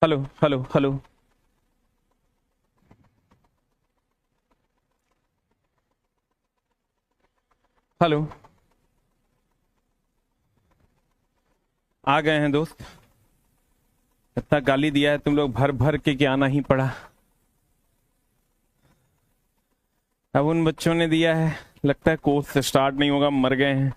Hello hello hello. Hello. आ गए हैं दोस्त। इतना गाली दिया है तुम लोग, भर भर के आना ही पड़ा। अब उन बच्चों ने दिया है, लगता है कोर्स स्टार्ट नहीं होगा, मर गए हैं।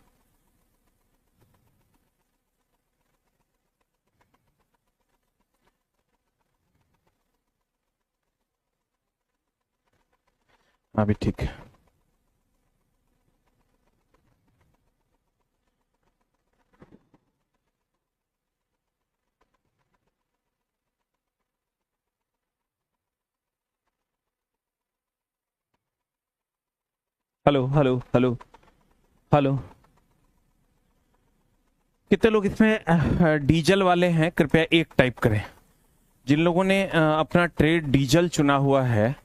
अभी ठीक है। Hello hello hello hello. कितने लोग इसमें डीजल वाले हैं, कृपया एक टाइप करें। जिन लोगों ने अपना ट्रेड डीजल चुना हुआ है,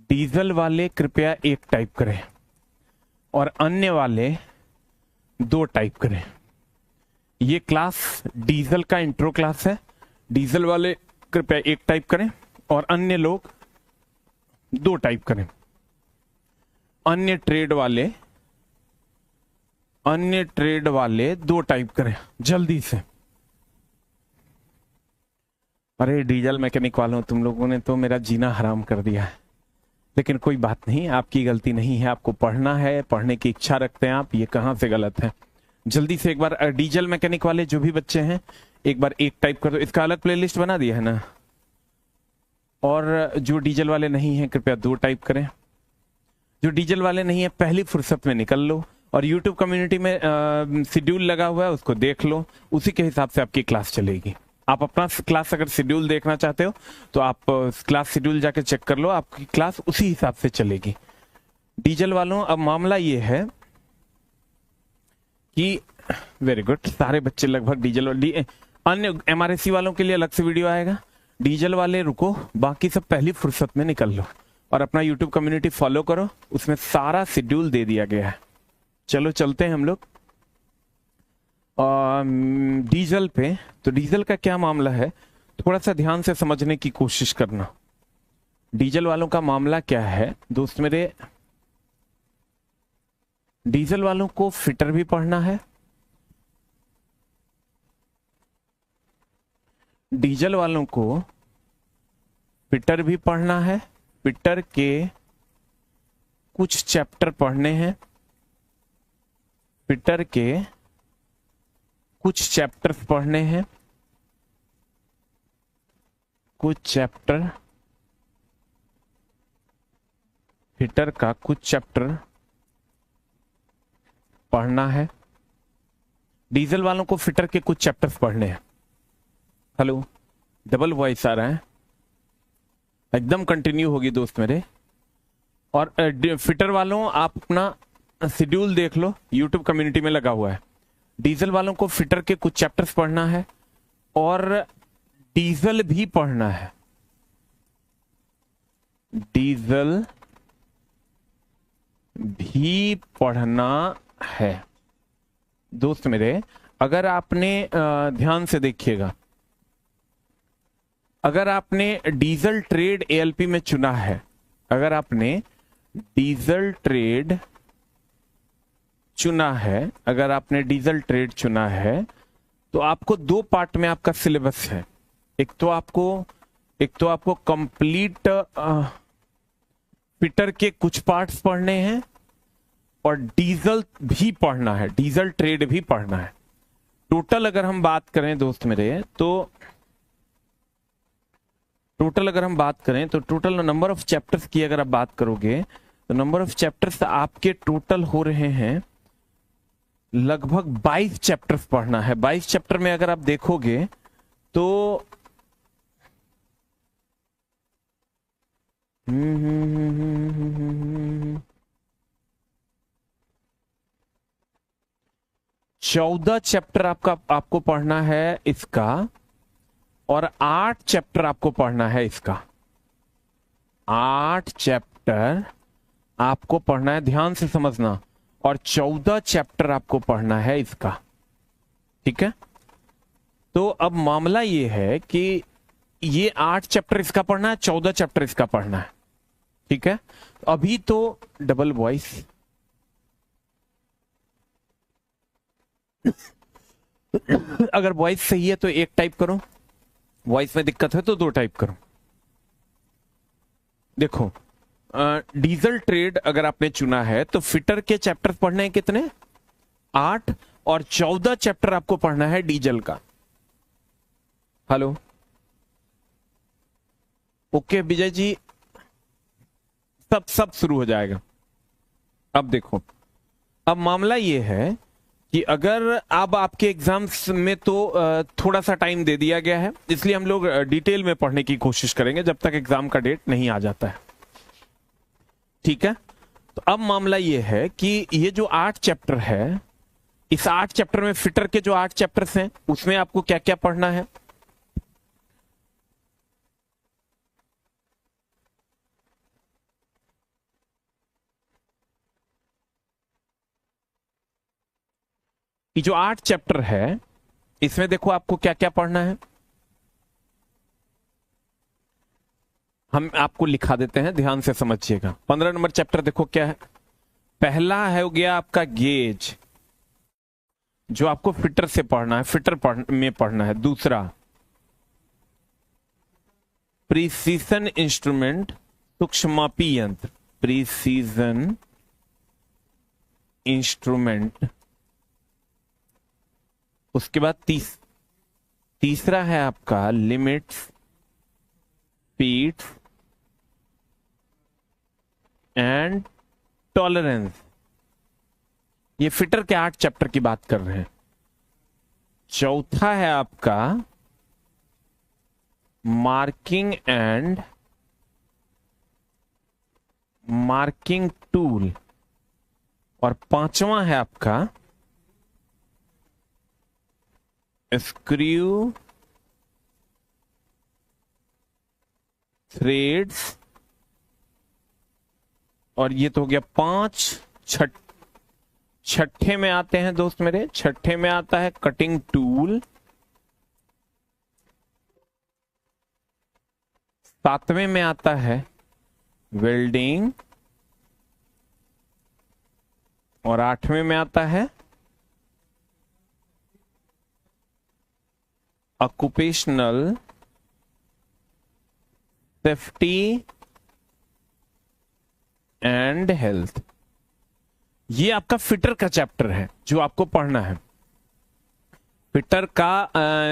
डीजल वाले कृपया एक टाइप करें, और अन्य वाले दो टाइप करें। ये क्लास डीजल का इंट्रो क्लास है। डीजल वाले कृपया एक टाइप करें और अन्य लोग दो टाइप करें। अन्य ट्रेड वाले दो टाइप करें जल्दी से। अरे डीजल मैकेनिक वालों, तुम लोगों ने तो मेरा जीना हराम कर दिया है। लेकिन कोई बात नहीं, आपकी गलती नहीं है। आपको पढ़ना है, पढ़ने की इच्छा रखते हैं आप, ये कहां से गलत है। जल्दी से एक बार डीजल मैकेनिक वाले जो भी बच्चे हैं, एक बार एक टाइप कर दो। इसका अलग प्लेलिस्ट बना दिया है ना। और जो डीजल वाले नहीं हैं, कृपया दो टाइप करें। जो डीजल वाले नहीं है, पहली फुर्सत में निकल लो और यूट्यूब कम्युनिटी में शेड्यूल लगा हुआ है, उसको देख लो। उसी के हिसाब से आपकी क्लास चलेगी। आप अपना क्लास अगर शेड्यूल देखना चाहते हो तो आप क्लास शेड्यूल जाके चेक कर लो, आपकी क्लास उसी हिसाब से चलेगी। डीजल वालों, अब मामला ये है कि वेरी गुड, सारे बच्चे लगभग डीजल अन्य एमआरएससी वालों के लिए अलग से वीडियो आएगा। डीजल वाले रुको, बाकी सब पहली फुर्सत में निकल लो और अपना यूट्यूब कम्युनिटी फॉलो करो, उसमें सारा शेड्यूल दे दिया गया है। चलो चलते हैं हम लोग डीजल पे। तो डीजल का क्या मामला है, थोड़ा सा ध्यान से समझने की कोशिश करना। डीजल वालों का मामला क्या है दोस्त मेरे। डीजल वालों को फिटर भी पढ़ना है। डीजल वालों को फिटर भी पढ़ना है। फिटर के कुछ चैप्टर पढ़ने हैं। फिटर के कुछ चैप्टर पढ़ने हैं। कुछ चैप्टर, फिटर का कुछ चैप्टर पढ़ना है। डीजल वालों को फिटर के कुछ चैप्टर्स पढ़ने हैं। हेलो, डबल वॉइस आ रहा है, एकदम कंटिन्यू होगी दोस्त मेरे। और फिटर वालों, आप अपना शेड्यूल देख लो, यूट्यूब कम्युनिटी में लगा हुआ है। डीजल वालों को फिटर के कुछ चैप्टर्स पढ़ना है और डीजल भी पढ़ना है। डीजल भी पढ़ना है दोस्त मेरे। अगर आपने ध्यान से देखिएगा, अगर आपने डीजल ट्रेड एएलपी में चुना है, अगर आपने डीजल ट्रेड चुना है, अगर आपने डीजल ट्रेड चुना है, तो आपको दो पार्ट में आपका सिलेबस है। एक तो आपको कंप्लीट फिटर के कुछ पार्ट्स पढ़ने हैं और डीजल भी पढ़ना है, डीजल ट्रेड भी पढ़ना है। टोटल अगर हम बात करें दोस्त मेरे, तो टोटल नंबर ऑफ चैप्टर्स की अगर आप बात करोगे, तो नंबर ऑफ चैप्टर्स आपके टोटल हो रहे हैं लगभग 22 चैप्टर्स पढ़ना है। 22 चैप्टर में अगर आप देखोगे तो 14 चैप्टर आपको पढ़ना है इसका, और 8 चैप्टर आपको पढ़ना है इसका। 8 चैप्टर आपको पढ़ना है, ध्यान से समझना, और 14 चैप्टर आपको पढ़ना है इसका। ठीक है। तो अब मामला ये है कि ये 8 चैप्टर इसका पढ़ना है, 14 चैप्टर इसका पढ़ना है। ठीक है, अभी तो डबल वॉइस अगर वॉइस सही है तो 1 टाइप करो, वॉइस में दिक्कत है तो 2 टाइप करो। देखो, डीजल ट्रेड अगर आपने चुना है तो फिटर के चैप्टर पढ़ने हैं कितने, 8, और 14 चैप्टर आपको पढ़ना है डीजल का। हेलो, ओके विजय जी, सब शुरू हो जाएगा। अब देखो, अब मामला ये है कि अगर अब आपके एग्जाम्स में तो थोड़ा सा टाइम दे दिया गया है, इसलिए हम लोग डिटेल में पढ़ने की कोशिश करेंगे जब तक एग्जाम का डेट नहीं आ जाता है। ठीक है, तो अब मामला ये है कि ये जो 8 चैप्टर है, इस 8 चैप्टर में फिटर के जो 8 चैप्टर्स हैं उसमें आपको क्या क्या पढ़ना है। ये जो 8 चैप्टर है इसमें देखो आपको क्या क्या पढ़ना है, हम आपको लिखा देते हैं, ध्यान से समझिएगा। 15 नंबर चैप्टर देखो क्या है। पहला है हो गया आपका गेज, जो आपको फिटर से पढ़ना है, में पढ़ना है। दूसरा प्रीसीजन इंस्ट्रूमेंट, सूक्ष्ममापी यंत्र, प्रीसीजन इंस्ट्रूमेंट। उसके बाद तीसरा है आपका लिमिट्स, स्पीड्स एंड टॉलरेंस। ये फिटर के 8 चैप्टर की बात कर रहे हैं। चौथा है आपका मार्किंग एंड मार्किंग टूल, और 5वां है आपका स्क्रू, थ्रेड्स, और ये तो हो गया 5। छठे में आते हैं दोस्त मेरे, छठे में आता है कटिंग टूल। 7वें में आता है वेल्डिंग, और 8वें में आता है ऑक्यूपेशनल सेफ्टी एंड हेल्थ। ये आपका फिटर का चैप्टर है जो आपको पढ़ना है। फिटर का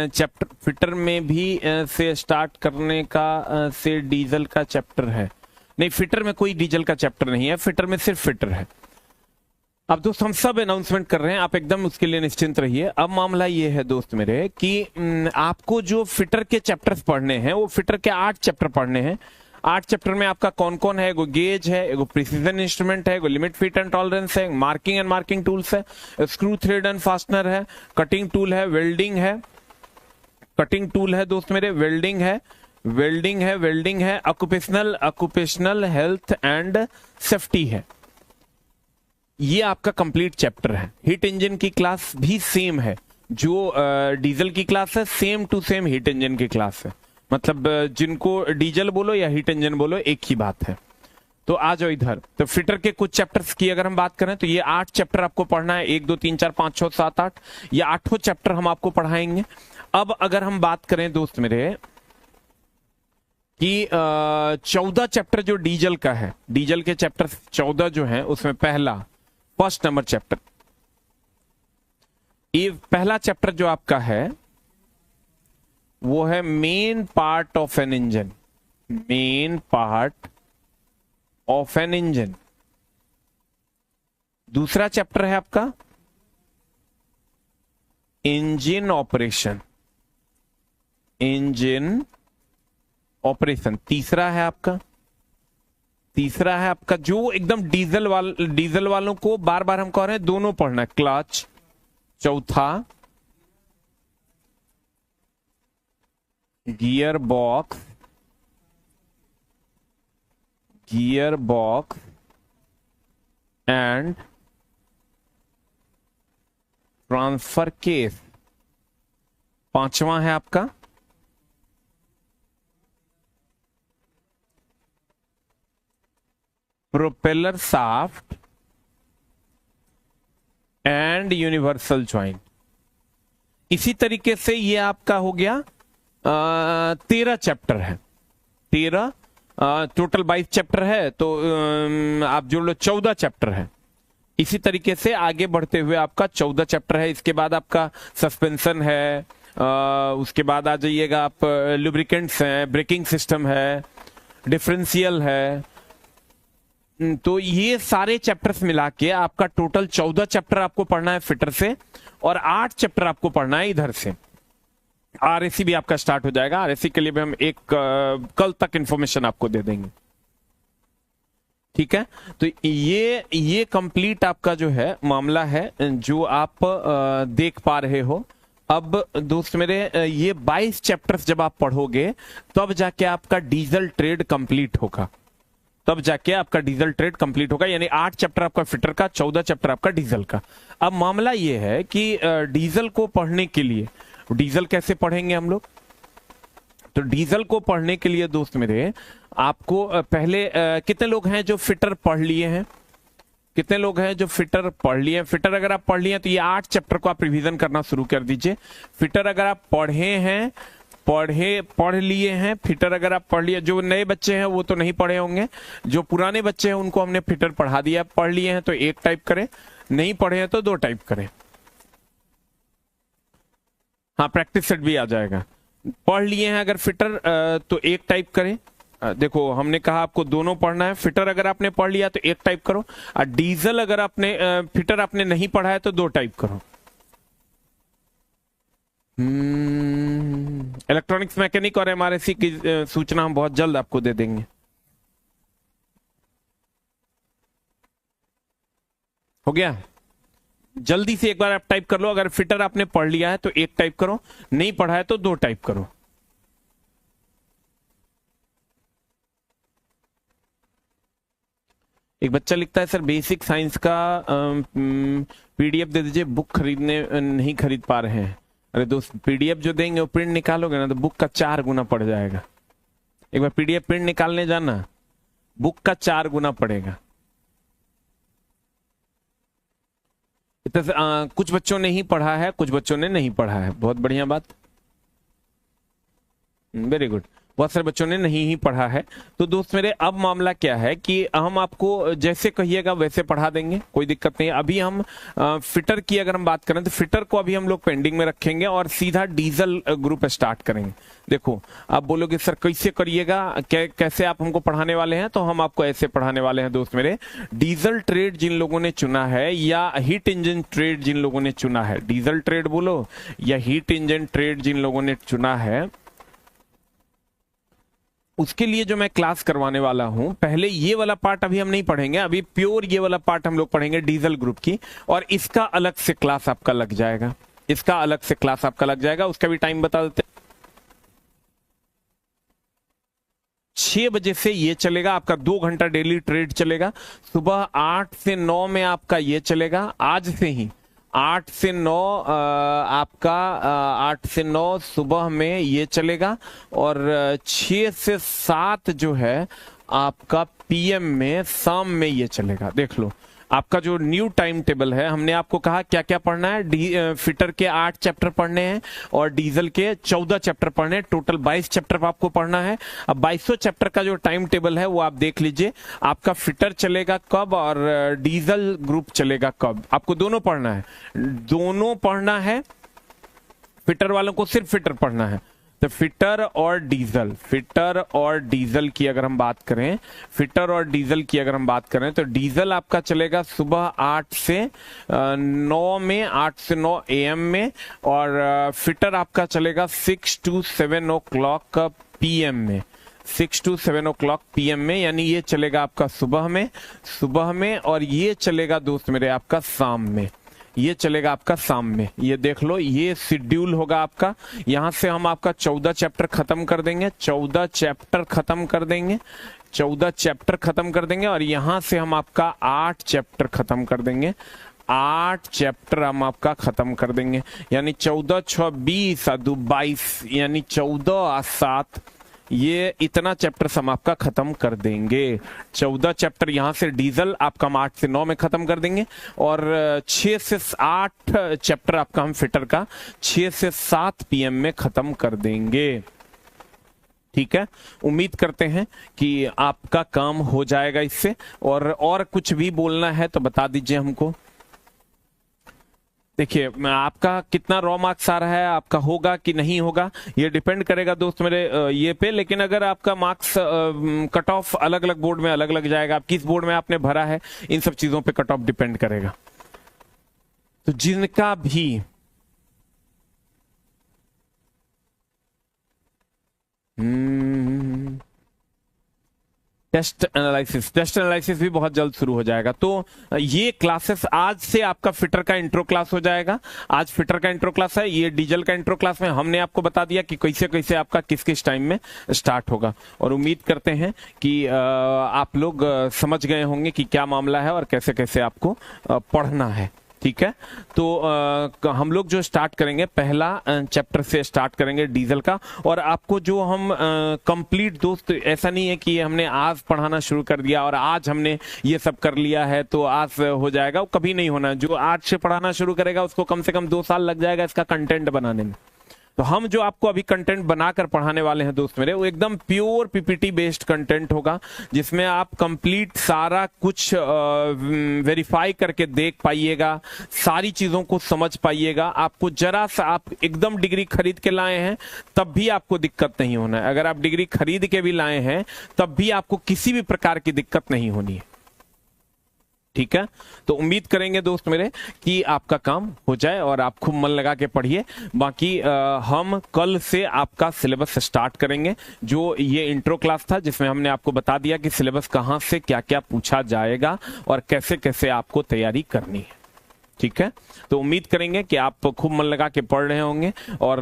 चैप्टर, फिटर में भी से स्टार्ट करने का से डीजल का चैप्टर है। नहीं, फिटर में कोई डीजल का चैप्टर नहीं है, फिटर में सिर्फ फिटर है। अब दोस्त हम सब अनाउंसमेंट कर रहे हैं, आप एकदम उसके लिए निश्चिंत रहिए। अब मामला ये है दोस्त मेरे कि आपको जो फिटर के चैप्टर्स पढ़ने हैं वो फिटर के 8 चैप्टर पढ़ने हैं। 8 चैप्टर में आपका कौन कौन है, एगो गेज है, एगो प्रिसीजन इंस्ट्रूमेंट है, एगो लिमिट, फिट एंड टॉलरेंस है, मार्किंग एंड मार्किंग टूल्स है, स्क्रू, थ्रेड एंड फास्टनर है, कटिंग टूल है, वेल्डिंग है, कटिंग टूल है दोस्त मेरे, वेल्डिंग है, वेल्डिंग है, ऑक्यूपेशनल हेल्थ एंड सेफ्टी है। ये आपका कंप्लीट चैप्टर है। हीट इंजन की क्लास भी सेम है, जो डीजल की क्लास है same to same heat engine की क्लास है। मतलब जिनको डीजल बोलो या हीट इंजन बोलो एक ही बात है। तो आ जाओ इधर। तो फिटर के कुछ चैप्टर्स की अगर हम बात करें तो ये 8 चैप्टर आपको पढ़ना है, 1 2 3 4 5 6 7 8, ये 8 चैप्टर हम आपको पढ़ाएंगे। अब अगर हम बात करें दोस्त मेरे कि 14 चैप्टर जो डीजल का है, डीजल के चैप्टर 14 जो है उसमें फर्स्ट नंबर चैप्टर, ये पहला चैप्टर जो आपका है वो है main part of an engine, main part of an engine. दूसरा चैप्टर है आपका इंजन ऑपरेशन, इंजन ऑपरेशन। तीसरा है आपका जो एकदम डीजल वालों को बार बार हम कह रहे हैं दोनों पढ़ना है, क्लच। चौथा gear box and transfer case. 5वां है आपका propeller shaft and universal joint. इसी तरीके से ये आपका हो गया 13 चैप्टर है, 13 टोटल 22 चैप्टर है, तो आप जोड़ लो 14 चैप्टर है। इसी तरीके से आगे बढ़ते हुए आपका 14 चैप्टर है। इसके बाद आपका सस्पेंशन है, उसके बाद आ जाइएगा आप लुब्रिकेंट्स हैं, ब्रेकिंग सिस्टम है, डिफरेंशियल है। तो ये सारे चैप्टर्स मिला के आपका टोटल 14 चैप्टर आपको पढ़ना है फिटर से, और 8 चैप्टर आपको पढ़ना है इधर से। आरएसी भी आपका स्टार्ट हो जाएगा। आरएसी के लिए भी हम एक कल तक इंफॉर्मेशन आपको दे देंगे, ठीक है। तो ये कंप्लीट आपका जो है मामला है जो आप देख पा रहे हो। अब दोस्त मेरे, ये 22 चैप्टर्स जब आप पढ़ोगे तब जाके आपका डीजल ट्रेड कंप्लीट होगा, तब जाके आपका डीजल ट्रेड कंप्लीट होगा। यानी 8 चैप्टर आपका फिटर का, 14 चैप्टर आपका डीजल का। अब मामला ये है कि डीजल को पढ़ने के लिए, डीजल कैसे पढ़ेंगे हम लोग? तो डीजल को पढ़ने के लिए दोस्त मेरे आपको पहले कितने लोग हैं जो फिटर पढ़ लिए हैं? कितने लोग हैं जो फिटर पढ़ लिए हैं? फिटर अगर आप पढ़ लिए हैं तो ये 8 चैप्टर को आप रिवीजन करना शुरू कर दीजिए। फिटर अगर आप पढ़े हैं, पढ़ लिए हैं, फिटर अगर आप पढ़ लिए, जो नए बच्चे हैं वो तो नहीं पढ़े होंगे, जो पुराने बच्चे हैं उनको हमने फिटर पढ़ा दिया। पढ़ लिए हैं तो 1 टाइप करें, नहीं पढ़े हैं तो 2 टाइप करें। हाँ, प्रैक्टिस सेट भी आ जाएगा। पढ़ लिए हैं अगर फिटर तो 1 टाइप करें। देखो हमने कहा आपको दोनों पढ़ना है। फिटर अगर आपने पढ़ लिया तो 1 टाइप करो, और डीजल अगर आपने फिटर आपने नहीं पढ़ा है तो 2 टाइप करो। इलेक्ट्रॉनिक्स मैकेनिक और एमआरएससी की सूचना हम बहुत जल्द आपको दे देंगे। हो गया? जल्दी से एक बार आप टाइप कर लो। अगर फिटर आपने पढ़ लिया है तो 1 टाइप करो, नहीं पढ़ा है तो 2 टाइप करो। एक बच्चा लिखता है सर बेसिक साइंस का पीडीएफ दे दीजिए, बुक खरीदने नहीं खरीद पा रहे हैं। अरे दोस्त, पीडीएफ जो देंगे वो प्रिंट निकालोगे ना तो बुक का 4 गुना पड़ जाएगा। एक बार पीडीएफ प्रिंट निकालने जाना, बुक का 4 गुना पड़ेगा। कुछ बच्चों ने ही पढ़ा है, कुछ बच्चों ने नहीं पढ़ा है। बहुत बढ़िया बात, वेरी गुड। बहुत सारे बच्चों ने नहीं ही पढ़ा है। तो दोस्त मेरे, अब मामला क्या है कि हम आपको जैसे कहिएगा वैसे पढ़ा देंगे, कोई दिक्कत नहीं। अभी हम फिटर की अगर हम बात करें तो फिटर को अभी हम लोग पेंडिंग में रखेंगे और सीधा डीजल ग्रुप स्टार्ट करेंगे। देखो, आप बोलोगे सर कैसे करिएगा, कैसे आप हमको पढ़ाने वाले हैं? तो हम आपको ऐसे पढ़ाने वाले हैं दोस्त मेरे। डीजल ट्रेड जिन लोगों ने चुना है या हीट इंजन ट्रेड जिन लोगों ने चुना है, डीजल ट्रेड बोलो या हीट इंजन ट्रेड जिन लोगों ने चुना है, उसके लिए जो मैं क्लास करवाने वाला हूं, पहले ये वाला पार्ट अभी हम नहीं पढ़ेंगे। अभी प्योर ये वाला पार्ट हम लोग पढ़ेंगे डीजल ग्रुप की, और इसका अलग से क्लास आपका लग जाएगा। इसका अलग से क्लास आपका लग जाएगा। उसका भी टाइम बता देते, 6 बजे से ये चलेगा आपका, 2 घंटा डेली ट्रेड चलेगा। सुबह 8 से 9 में आपका ये चलेगा, आज से ही 8 से 9 आपका 8 से 9 सुबह में ये चलेगा, और 6 से 7 जो है आपका पीएम में, शाम में ये चलेगा। देख लो आपका जो न्यू टाइम टेबल है। हमने आपको कहा क्या क्या पढ़ना है। फिटर के 8 चैप्टर पढ़ने हैं और डीजल के 14 चैप्टर पढ़ने हैं। टोटल 22 चैप्टर आपको पढ़ना है। अब 2200 चैप्टर का जो टाइम टेबल है वो आप देख लीजिए। आपका फिटर चलेगा कब और डीजल ग्रुप चलेगा कब, आपको दोनों पढ़ना है। दोनों पढ़ना है। फिटर वालों को सिर्फ फिटर पढ़ना है। तो फिटर और डीजल की अगर हम बात करें, फिटर और डीजल की अगर हम बात करें तो डीजल आपका चलेगा सुबह 8 से 9 में, 8 से 9 AM में, और फिटर आपका चलेगा 6 to 7 o'clock PM में, 6 to 7 o'clock PM में। यानी ये चलेगा आपका सुबह में, और ये चलेगा दोस्त मेरे आपका शाम में। ये चलेगा आपका शाम में। ये देख लो, ये शेड्यूल होगा आपका। यहां से हम आपका 14 चैप्टर खत्म कर देंगे, 14 चैप्टर खत्म कर देंगे, 14 चैप्टर खत्म कर देंगे, और यहां से हम आपका 8 चैप्टर खत्म कर देंगे। 8 चैप्टर हम आपका खत्म कर देंगे। यानी 14 6 20 2 22, यानी 14 7, ये इतना चैप्टर हम आपका खत्म कर देंगे। 14 चैप्टर यहां से डीजल आपका हम 8 से 9 में खत्म कर देंगे, और 6 से 8 चैप्टर आपका हम फिटर का 6 से 7 PM में खत्म कर देंगे। ठीक है, उम्मीद करते हैं कि आपका काम हो जाएगा इससे। और कुछ भी बोलना है तो बता दीजिए हमको। देखिए, आपका कितना रॉ मार्क्स आ रहा है, आपका होगा कि नहीं होगा, ये डिपेंड करेगा दोस्त मेरे ये पे। लेकिन अगर आपका मार्क्स कट ऑफ अलग अलग बोर्ड में अलग अलग जाएगा, आप किस बोर्ड में आपने भरा है, इन सब चीजों पे कट ऑफ डिपेंड करेगा। तो जिनका भी टेस्ट एनालिसिस भी बहुत जल्द शुरू हो जाएगा। तो ये क्लासेस आज से आपका फिटर का इंट्रो क्लास हो जाएगा। आज फिटर का इंट्रो क्लास है, ये डीजल का इंट्रो क्लास में हमने आपको बता दिया कि कैसे कैसे आपका किस किस टाइम में स्टार्ट होगा। और उम्मीद करते हैं कि आप लोग समझ गए होंगे कि क्या मामला है और कैसे कैसे आपको पढ़ना है। ठीक है, तो हम लोग जो स्टार्ट करेंगे, पहला चैप्टर से स्टार्ट करेंगे डीजल का। और आपको जो हम कंप्लीट दोस्त, ऐसा नहीं है कि हमने आज पढ़ाना शुरू कर दिया और आज हमने ये सब कर लिया है तो आज हो जाएगा, वो कभी नहीं होना। जो आज से पढ़ाना शुरू करेगा उसको कम से कम 2 साल लग जाएगा इसका कंटेंट बनाने में। तो हम जो आपको अभी कंटेंट बनाकर पढ़ाने वाले हैं दोस्त मेरे, वो एकदम प्योर पीपीटी बेस्ड कंटेंट होगा, जिसमें आप कंप्लीट सारा कुछ वेरीफाई करके देख पाइएगा, सारी चीजों को समझ पाइएगा। आपको जरा सा, आप एकदम डिग्री खरीद के लाए हैं तब भी आपको दिक्कत नहीं होना है। अगर आप डिग्री खरीद के भी लाए हैं तब भी आपको किसी भी प्रकार की दिक्कत नहीं होनी है। ठीक है, तो उम्मीद करेंगे दोस्त मेरे कि आपका काम हो जाए और आप खूब मन लगा के पढ़िए। बाकी हम कल से आपका सिलेबस स्टार्ट करेंगे। जो ये इंट्रो क्लास था जिसमें हमने आपको बता दिया कि सिलेबस कहां से क्या क्या पूछा जाएगा और कैसे कैसे आपको तैयारी करनी है। ठीक है, तो उम्मीद करेंगे कि आप खूब मन लगा के पढ़ रहे होंगे, और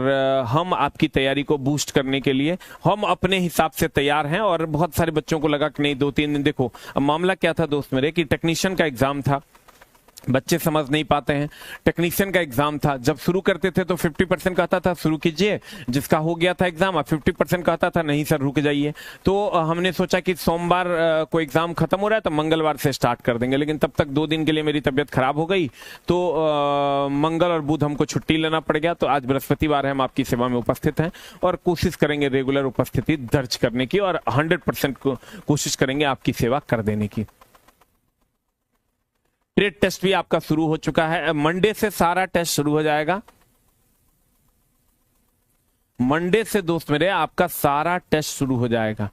हम आपकी तैयारी को बूस्ट करने के लिए हम अपने हिसाब से तैयार हैं। और बहुत सारे बच्चों को लगा कि नहीं 2-3 दिन, देखो अब मामला क्या था दोस्त मेरे कि टेक्नीशियन का एग्जाम था, बच्चे समझ नहीं पाते हैं। टेक्नीशियन का एग्जाम था, जब शुरू करते थे तो 50% कहता था शुरू कीजिए, जिसका हो गया था एग्जाम, अब 50% कहता था नहीं सर रुक जाइए। तो हमने सोचा कि सोमवार को एग्जाम खत्म हो रहा है तो मंगलवार से स्टार्ट कर देंगे, लेकिन तब तक 2 दिन के लिए मेरी तबियत खराब हो गई, तो मंगल और बुध हमको छुट्टी लेना पड़ गया। तो आज बृहस्पतिवार है, हम आपकी सेवा में उपस्थित हैं और कोशिश करेंगे रेगुलर उपस्थिति दर्ज करने की, और 100% कोशिश करेंगे आपकी सेवा कर देने की। ट्रेड टेस्ट भी आपका शुरू हो चुका है, मंडे से सारा टेस्ट शुरू हो जाएगा। मंडे से दोस्त मेरे आपका सारा टेस्ट शुरू हो जाएगा।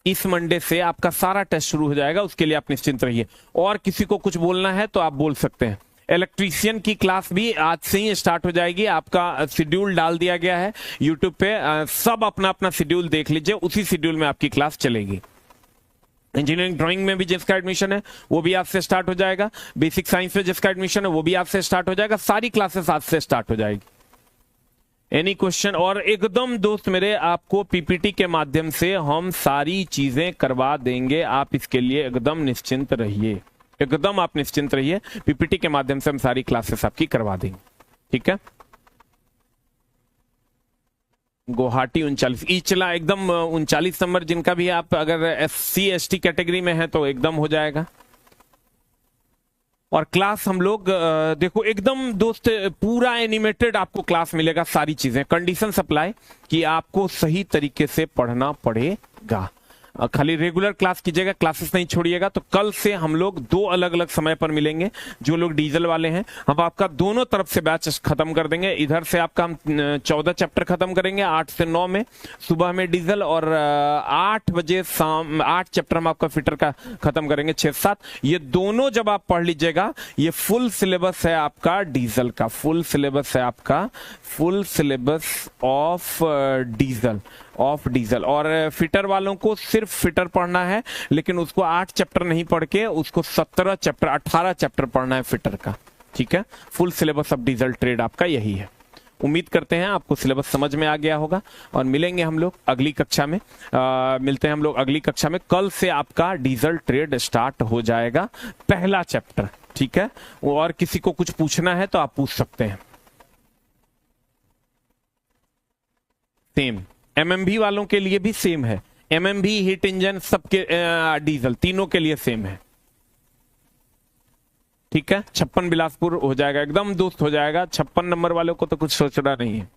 इस मंडे से आपका सारा टेस्ट शुरू हो जाएगा, उसके लिए आप निश्चिंत रहिए। और किसी को कुछ बोलना है तो आप बोल सकते हैं। इलेक्ट्रीशियन की क्लास भी आज से ही स्टार्ट हो जाएगी, आपका शेड्यूल डाल दिया गया है यूट्यूब पे, सब अपना अपना शेड्यूल देख लीजिए, उसी शेड्यूल में आपकी क्लास चलेगी। इंजीनियरिंग ड्राइंग में भी जिसका एडमिशन है वो भी आज से स्टार्ट हो जाएगा, बेसिक साइंस में जिसका एडमिशन है वो भी आज से स्टार्ट हो जाएगा, सारी क्लासेस आज से स्टार्ट हो जाएगी। Any question? और एकदम दोस्त मेरे आपको पीपीटी के माध्यम से हम सारी चीजें करवा देंगे, आप इसके लिए एकदम निश्चिंत रहिए, एकदम आप निश्चिंत रहिए, पीपीटी के माध्यम से हम सारी क्लासेस आपकी करवा देंगे। ठीक है, गुवाहाटी 39 इचला एकदम 39 नंबर, जिनका भी आप अगर SC ST कैटेगरी में है तो एकदम हो जाएगा। और क्लास हम लोग देखो एकदम दोस्त पूरा एनिमेटेड आपको क्लास मिलेगा, सारी चीजें कंडीशन अप्लाई कि आपको सही तरीके से पढ़ना पड़ेगा। खाली रेगुलर क्लास कीजिएगा, क्लासेस नहीं छोड़िएगा। तो कल से हम लोग 2 अलग अलग समय पर मिलेंगे। जो लोग डीजल वाले हैं, हम आपका दोनों तरफ से बैच खत्म कर देंगे। इधर से आपका हम 14 चैप्टर खत्म करेंगे 8 से 9 में सुबह में डीजल, और 8 बजे शाम 8 चैप्टर हम आपका फिटर का खत्म करेंगे 6-7। ये दोनों जब आप पढ़ लीजिएगा, ये फुल सिलेबस है आपका डीजल का, फुल सिलेबस है आपका, फुल सिलेबस ऑफ डीजल। और फिटर वालों को सिर्फ फिटर पढ़ना है, लेकिन उसको 8 चैप्टर नहीं पढ़ के उसको 17 चैप्टर 18 चैप्टर पढ़ना है फिटर का। ठीक है, full syllabus of diesel trade आपका यही है। उम्मीद करते हैं आपको सिलेबस समझ में आ गया होगा, और मिलेंगे हम लोग अगली कक्षा में। मिलते हैं हम लोग अगली कक्षा में। कल से आपका डीजल ट्रेड स्टार्ट हो जाएगा, पहला चैप्टर। ठीक है, और किसी को कुछ पूछना है तो आप पूछ सकते हैं। सेम। एमएमवी वालों के लिए भी सेम है, एमएमवी, हीट इंजन, सबके डीजल तीनों के लिए सेम है। ठीक है, 56 बिलासपुर हो जाएगा, एकदम दोस्त हो जाएगा। 56 नंबर वालों को तो कुछ सोचना नहीं है।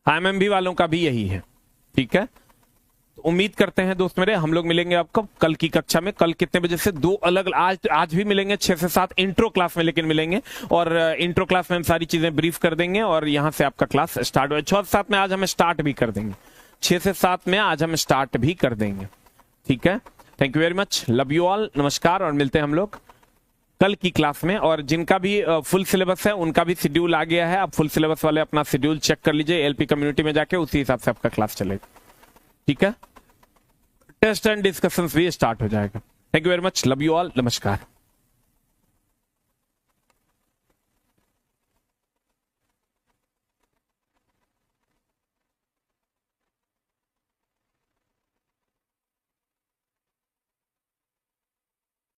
हाँ, एमएमवी वालों का भी यही है। ठीक है, तो उम्मीद करते हैं दोस्त मेरे, हम लोग मिलेंगे आपको कल की कक्षा में। कल कितने बजे से? दो अलग, आज भी मिलेंगे 6 से 7 इंट्रो क्लास में, लेकिन मिलेंगे और इंट्रो क्लास में हम सारी चीजें ब्रीफ कर देंगे और यहां से आपका क्लास स्टार्ट हो। 6 से 7 में आज हम स्टार्ट भी कर देंगे, 6 से 7 में आज हम स्टार्ट भी कर देंगे। ठीक है, thank you very much, love you all, नमस्कार, और मिलते हैं हम लोग कल की क्लास में। और जिनका भी फुल सिलेबस है उनका भी शेड्यूल आ गया है। आप फुल सिलेबस वाले अपना शेड्यूल चेक कर लीजिए एलपी कम्युनिटी में जाके, उसी हिसाब से आपका क्लास चलेगा। ठीक है, टेस्ट एंड डिस्कशंस भी स्टार्ट हो जाएगा। Thank you very much, love you all, नमस्कार।